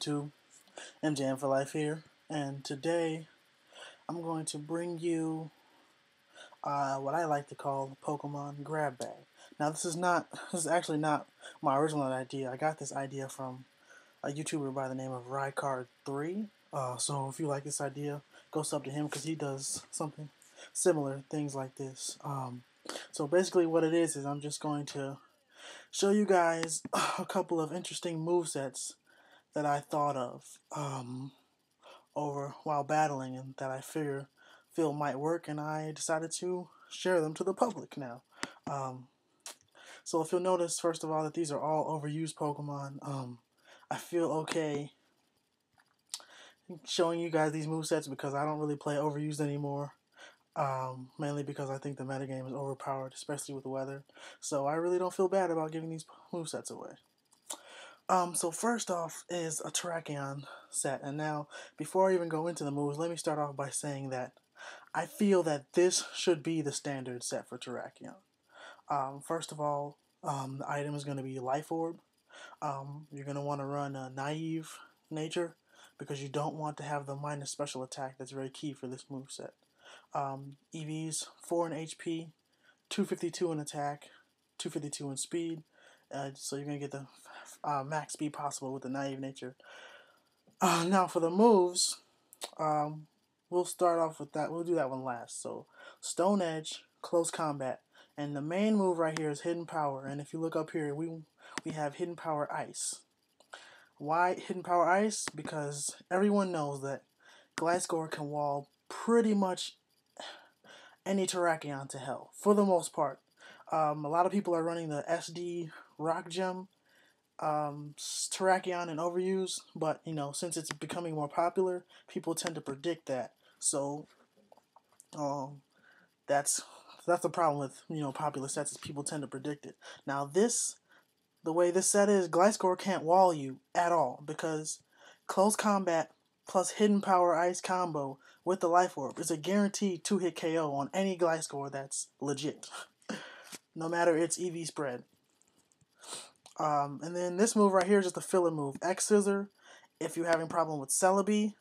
YouTube? Mjm4life here, and today I'm going to bring you what I like to call the Pokemon Grab Bag. Now this is actually not my original idea. I got this idea from a YouTuber by the name of Rykard3. So if you like this idea, go sub to him because he does something similar, things like this. So basically what it is I'm just going to show you guys a couple of interesting movesets that I thought of over while battling and that I feel might work, and I decided to share them to the public now. So if you'll notice, first of all, that these are all overused Pokemon. I feel okay showing you guys these movesets because I don't really play overused anymore. Mainly because I think the metagame is overpowered, especially with the weather. So I really don't feel bad about giving these movesets away. So first off is a Terrakion set, and now before I even go into the moves, let me start off by saying that I feel that this should be the standard set for Terrakion. First of all, the item is going to be Life Orb. You're going to want to run a Naive Nature because you don't want to have the minus special attack that's very key for this moveset. EVs 4 in HP, 252 in attack, 252 in speed. So you're going to get the max speed possible with the Naive Nature. Now for the moves, we'll start off with that. We'll do that one last. So Stone Edge, Close Combat. And the main move right here is Hidden Power. And if you look up here, we have Hidden Power Ice. Why Hidden Power Ice? Because everyone knows that Gliscor can wall pretty much any Terrakion to hell, for the most part. A lot of people are running the SD Rock Gem Terrakion in overuse, but since it's becoming more popular, people tend to predict that. So that's the problem with popular sets, is people tend to predict it. Now the way this set is, Gliscor can't wall you at all because Close Combat plus Hidden Power Ice combo with the Life Orb is a guaranteed 2-hit KO on any Gliscor that's legit, no matter its EV spread. And then this move right here is just a filler move, X Scissor. If you're having a problem with Celebi,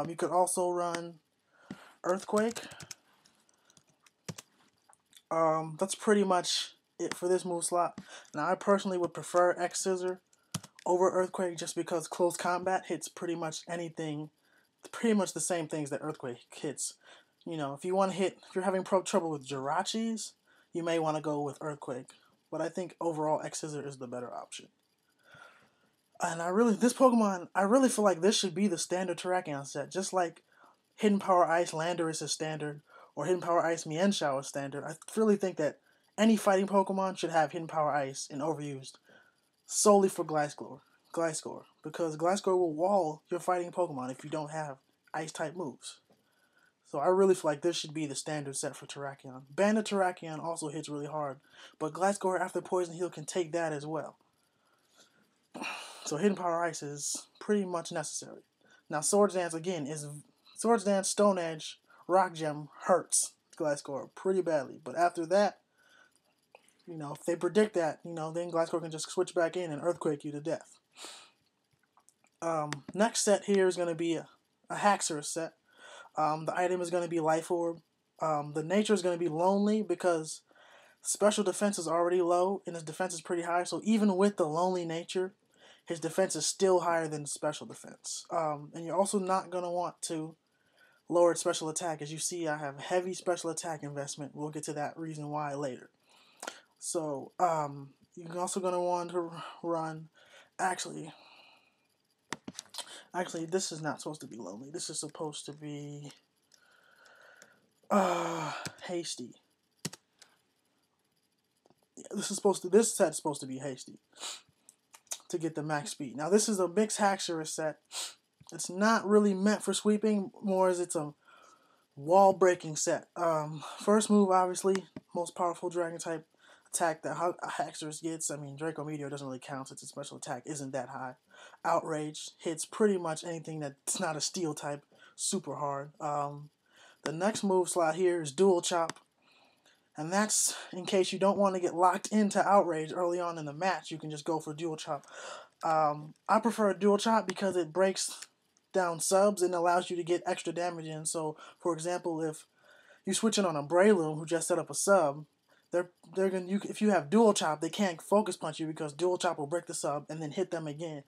you could also run Earthquake. That's pretty much it for this move slot. Now I personally would prefer X Scissor over Earthquake just because Close Combat hits pretty much anything, pretty much the same things that Earthquake hits. If you want to hit, if you're having trouble with Jirachis, you may want to go with Earthquake. But I think overall X Scissor is the better option. And I really feel like this should be the standard Terrakion set, just like Hidden Power Ice Landorus is standard, or Hidden Power Ice Mienshao is standard. I really think that any fighting Pokemon should have Hidden Power Ice and overused solely for Gliscor, because Gliscor will wall your fighting Pokemon if you don't have Ice-type moves. So I really feel like this should be the standard set for Terrakion. Banded Terrakion also hits really hard, but Gliscor after Poison Heal can take that as well. So Hidden Power Ice is pretty much necessary. Now Swords Dance again is Swords Dance, Stone Edge, Rock Gem hurts Gliscor pretty badly. But after that, if they predict that, then Gliscor can just switch back in and Earthquake you to death. Next set here is going to be a Haxorus set. The item is going to be Life Orb. The nature is going to be Lonely because special defense is already low and his defense is pretty high. So even with the Lonely nature, his defense is still higher than special defense. And you're also not going to want to lower its special attack. As you see, I have heavy special attack investment. We'll get to that reason why later. So, you're also going to want to run... Actually, this is not supposed to be Lonely. This is supposed to be... Hasty. Yeah, this set's supposed to be Hasty to get the max speed. Now this is a mixed Haxorus set. It's not really meant for sweeping, more as it's a wall breaking set. First move, obviously, most powerful dragon type attack that Haxorus gets. I mean, Draco Meteor doesn't really count since its special attack isn't that high. Outrage hits pretty much anything that's not a steel type super hard. The next move slot here is Dual Chop. And that's in case you don't want to get locked into Outrage early on in the match. You can just go for Dual Chop. I prefer a dual chop because it breaks down subs and allows you to get extra damage in. So, for example, if you switch in on a Breloom who just set up a sub, they're gonna if you have dual chop, they can't focus punch you because dual chop will break the sub and then hit them again,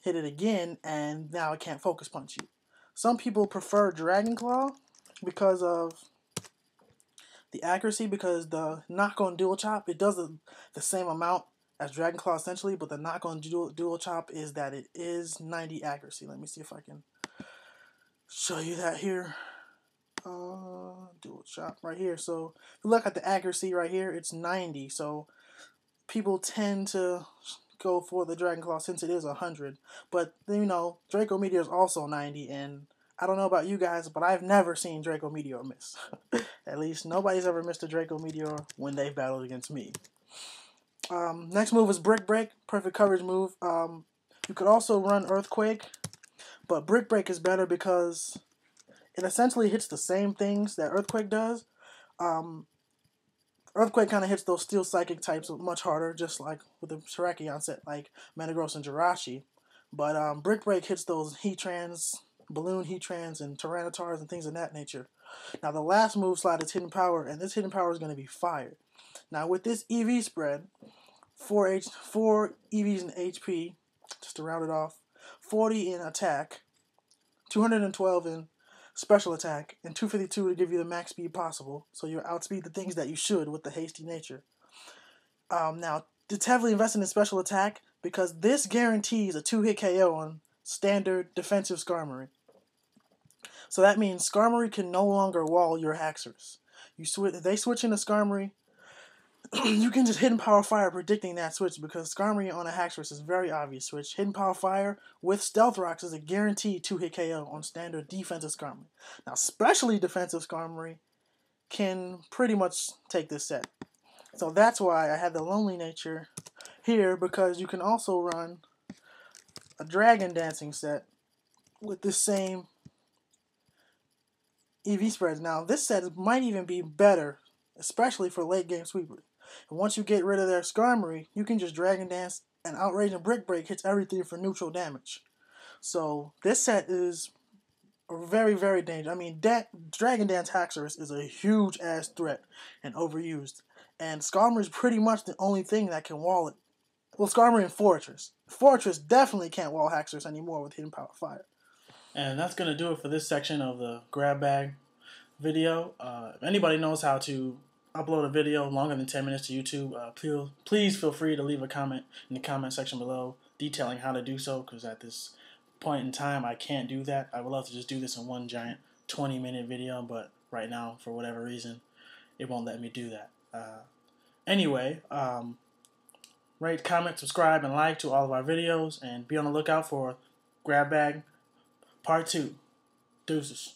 hit it again, and now it can't focus punch you. Some people prefer Dragon Claw because of the accuracy, because the knock on dual chop, it does the same amount as Dragon Claw essentially, but the knock on dual chop is that it is 90 accuracy. Let me see if I can show you that here. Dual chop right here. So if you look at the accuracy right here, it's 90. So people tend to go for the Dragon Claw since it is 100. But you know, Draco Meteor is also 90, and I don't know about you guys, but I've never seen Draco Meteor miss. At least nobody's ever missed a Draco Meteor when they've battled against me. Next move is Brick Break, perfect coverage move. You could also run Earthquake, but Brick Break is better because it essentially hits the same things that Earthquake does. Earthquake kind of hits those Steel Psychic types much harder, just like with the Terrakion set, like Metagross and Jirachi. But Brick Break hits those Heatrans, Balloon Heatrans, and Tyrannitars and things of that nature. Now the last move slot is Hidden Power, and this Hidden Power is going to be Fire. Now with this EV spread, 4 EVs in HP, just to round it off, 40 in attack, 212 in special attack, and 252 to give you the max speed possible, so you outspeed the things that you should with the hasty nature. Now, it's heavily invested in special attack because this guarantees a 2-hit KO on standard defensive Skarmory. So that means Skarmory can no longer wall your Haxorus. If they switch into Skarmory, you can just Hidden Power Fire predicting that switch, because Skarmory on a Haxorus is very obvious switch. Hidden Power Fire with Stealth Rocks is a guaranteed 2-hit KO on standard defensive Skarmory. Now, specially defensive Skarmory can pretty much take this set. So that's why I had the Lonely Nature here, because you can also run a Dragon Dancing set with this same EV spreads. Now, this set might even be better, especially for late game sweepers. And once you get rid of their Skarmory, you can just Dragon Dance, and Outrage and Brick Break hits everything for neutral damage. So this set is very, very dangerous. I mean, Dragon Dance Haxorus is a huge ass threat and overused. And Skarmory is pretty much the only thing that can wall it. Well, Skarmory and Fortress. Fortress definitely can't wall Haxorus anymore with Hidden Power Fire. And that's going to do it for this section of the grab bag video. If anybody knows how to upload a video longer than 10 minutes to YouTube, please feel free to leave a comment in the comment section below detailing how to do so, because at this point in time I can't do that. I would love to just do this in one giant 20-minute video, but right now, for whatever reason, it won't let me do that. Anyway, rate, comment, subscribe, and like to all of our videos, and be on the lookout for Grab Bag Part 2. Deuces.